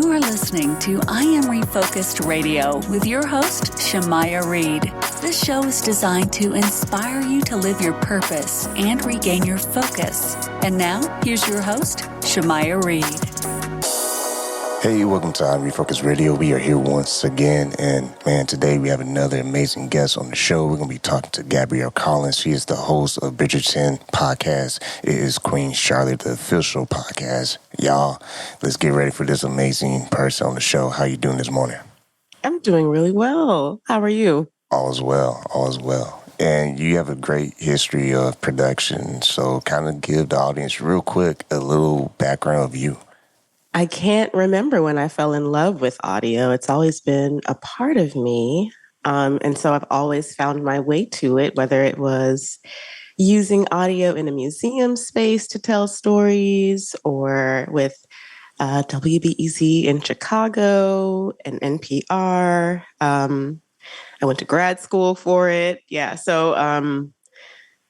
You are listening to I Am Refocused Radio with your host, Shamaya Reed. This show is designed to inspire you to live your purpose and regain your focus. And now, here's your host, Shamaya Reed. Hey, welcome to I Am Refocused Radio. We are here once again, and man, today we have another amazing guest on the show. We're going to be talking to Gabrielle Collins. She is the host of Bridgerton podcast. It is Queen Charlotte, the official podcast. Y'all, let's get ready for this amazing person on the show. How you doing this morning? I'm doing really well. How are you? All is well, all is well. And you have a great history of production, so kind of give the audience real quick a little background of you. I can't remember when I fell in love with audio. It's always been a part of me. And so I've always found my way to it, whether it was using audio in a museum space to tell stories or with WBEZ in Chicago and NPR. I went to grad school for it. Yeah, so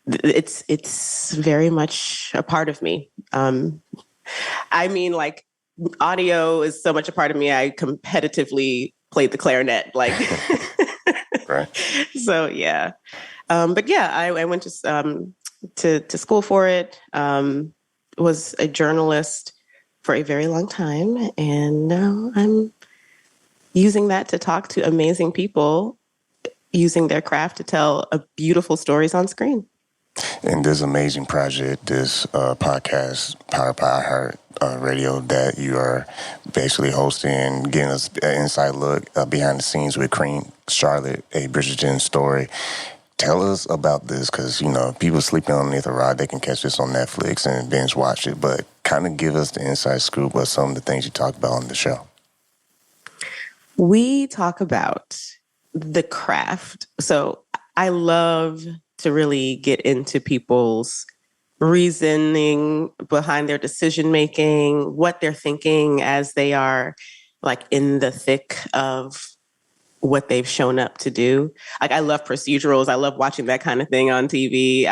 it's very much a part of me. I mean, like, audio is so much a part of me. I competitively played the clarinet, like, Right. So yeah. But yeah, I went to school for it. Was a journalist for a very long time, and now I'm using that to talk to amazing people, using their craft to tell beautiful stories on screen. And this amazing project, this podcast, powered by iHeartMedia, that you are basically hosting, getting us an inside look behind the scenes with Queen Charlotte, a Bridgerton story. Tell us about this, because, you know, people sleeping underneath a rock, they can catch this on Netflix and binge watch it, but kind of give us the inside scoop of some of the things you talk about on the show. We talk about the craft. So I love to really get into people's reasoning behind their decision making, what they're thinking as they are like in the thick of what they've shown up to do. Like, I love procedurals. I love watching that kind of thing on TV.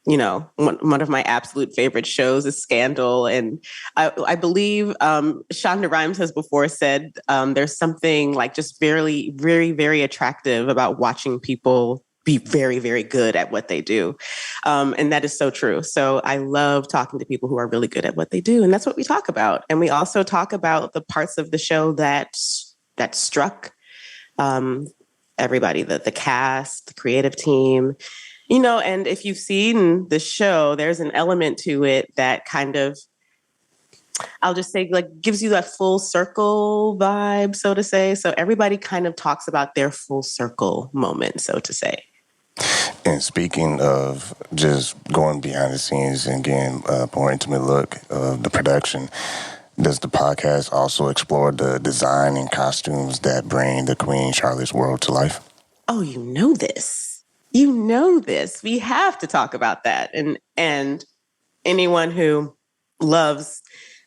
You know, one of my absolute favorite shows is Scandal. And I believe Shonda Rhimes has before said there's something like just very, very, very attractive about watching people be very, very good at what they do. And that is so true. So I love talking to people who are really good at what they do. And that's what we talk about. And we also talk about the parts of the show that struck everybody, the cast, the creative team. You know, and if you've seen the show, there's an element to it that kind of, I'll just say, like, gives you that full circle vibe, so to say. So everybody kind of talks about their full circle moment, so to say. And speaking of just going behind the scenes and getting a more intimate look of the production, does the podcast also explore the design and costumes that bring the Queen Charlotte's world to life? Oh, you know this. You know this. We have to talk about that. And anyone who loves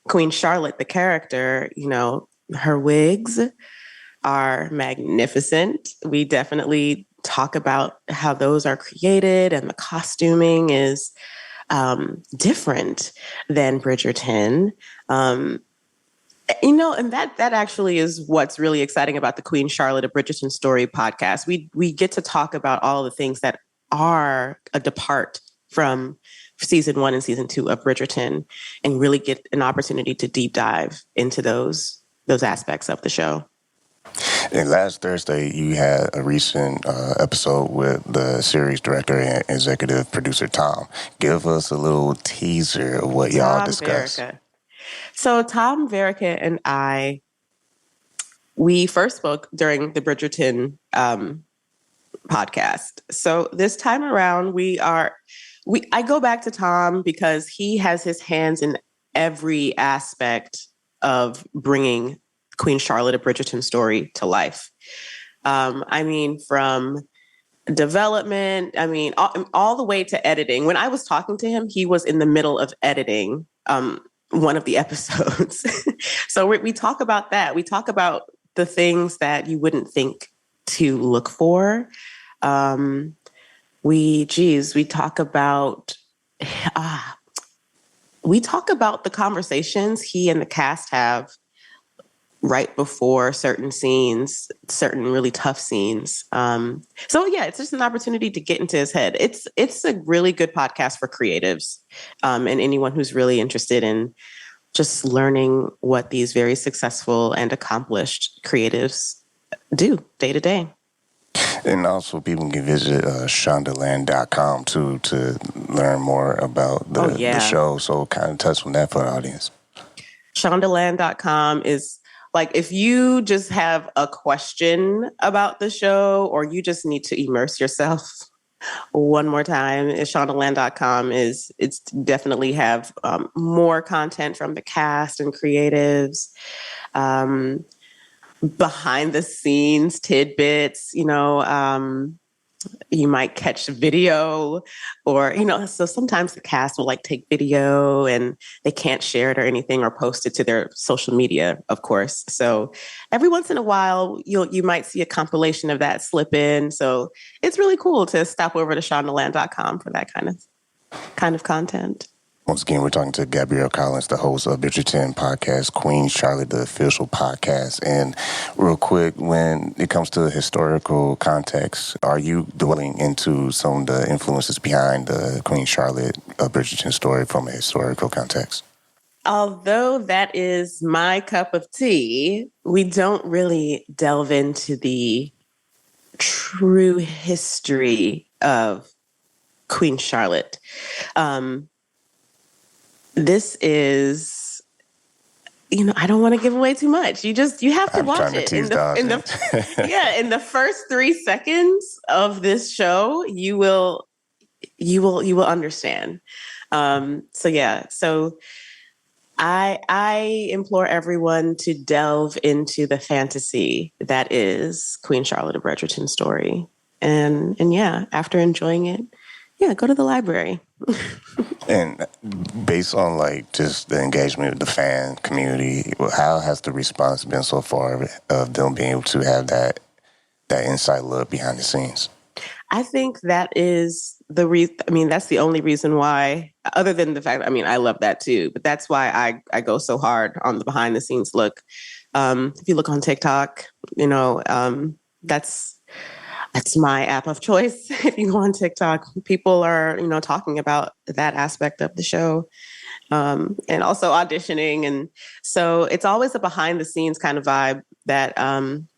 Queen Charlotte, the character, you know, her wigs are magnificent. We definitely talk about how those are created, and the costuming is different than Bridgerton. You know, and that actually is what's really exciting about the Queen Charlotte, a Bridgerton Story podcast. We get to talk about all the things that are a depart from season 1 and season 2 of Bridgerton, and really get an opportunity to deep dive into those aspects of the show. And last Thursday, you had a recent episode with the series director and executive producer, Tom. Give us a little teaser of what y'all discussed. Verica. So Tom Verica and I, we first spoke during the Bridgerton podcast. So this time around, I go back to Tom because he has his hands in every aspect of bringing Queen Charlotte, a Bridgerton Story to life. I mean, from development, I mean, all the way to editing. When I was talking to him, he was in the middle of editing one of the episodes. So we talk about that. We talk about the things that you wouldn't think to look for. We talk about we talk about the conversations he and the cast have right before certain scenes, certain really tough scenes. So yeah, it's just an opportunity to get into his head. It's a really good podcast for creatives, and anyone who's really interested in just learning what these very successful and accomplished creatives do day to day. And also people can visit Shondaland.com too to learn more about the show. So kind of touch on that for the audience. Shondaland.com is like, if you just have a question about the show or you just need to immerse yourself one more time, Shondaland.com it's definitely have more content from the cast and creatives, behind the scenes tidbits, you might catch a video or, so sometimes the cast will like take video and they can't share it or anything or post it to their social media, of course. So every once in a while, you might see a compilation of that slip in. So it's really cool to stop over to Shondaland.com for that kind of content. Once again, we're talking to Gabrielle Collins, the host of Bridgerton podcast, Queen Charlotte, the official podcast. And real quick, when it comes to historical context, are you dwelling into some of the influences behind the Queen Charlotte Bridgerton story from a historical context? Although that is my cup of tea, we don't really delve into the true history of Queen Charlotte. This is, I don't want to give away too much. You have to watch it. In the first 3 seconds of this show, you will understand. So I implore everyone to delve into the fantasy that is Queen Charlotte, a Bridgerton story. And after enjoying it, go to the library. And based on just the engagement with the fan community, how has the response been so far of them being able to have that inside look behind the scenes? I think that is the reason. I mean, that's the only reason why, other than the fact, I love that too, but that's why I go so hard on the behind the scenes look. If you look on TikTok, that's my app of choice. If you go on TikTok, people are, talking about that aspect of the show, and also auditioning. And so it's always a behind the scenes kind of vibe that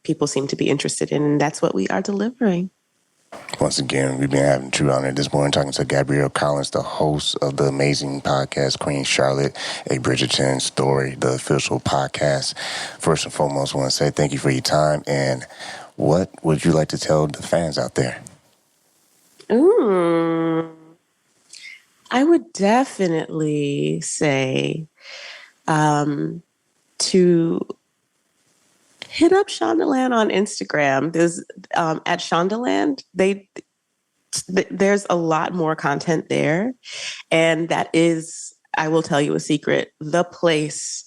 people seem to be interested in. And that's what we are delivering. Once again, we've been having true honor this morning talking to Gabrielle Collins, the host of the amazing podcast, Queen Charlotte, a Bridgerton Story, the official podcast. First and foremost, I want to say thank you for your time. And what would you like to tell the fans out there? I would definitely say to hit up Shondaland on Instagram. There's at Shondaland, there's a lot more content there. And that is, I will tell you a secret, the place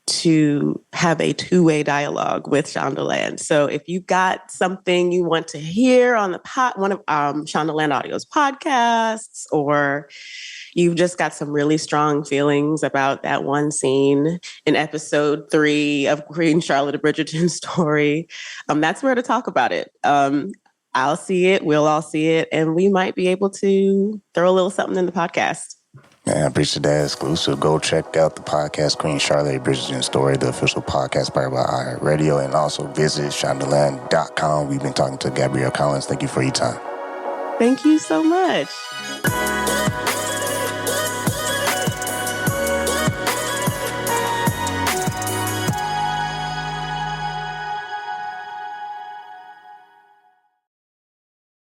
to have a two-way dialogue with Shondaland. So if you got something you want to hear on the one of Shondaland Audio's podcasts, or you've just got some really strong feelings about that one scene in episode 3 of Queen Charlotte, a Bridgerton Story, that's where to talk about it. I'll see it, we'll all see it, and we might be able to throw a little something in the podcast. Man, I appreciate that exclusive. Go check out the podcast, Queen Charlotte, a Bridgerton Story, the official podcast powered by iHeartMedia, and also visit Shondaland.com. We've been talking to Gabrielle Collins. Thank you for your time. Thank you so much.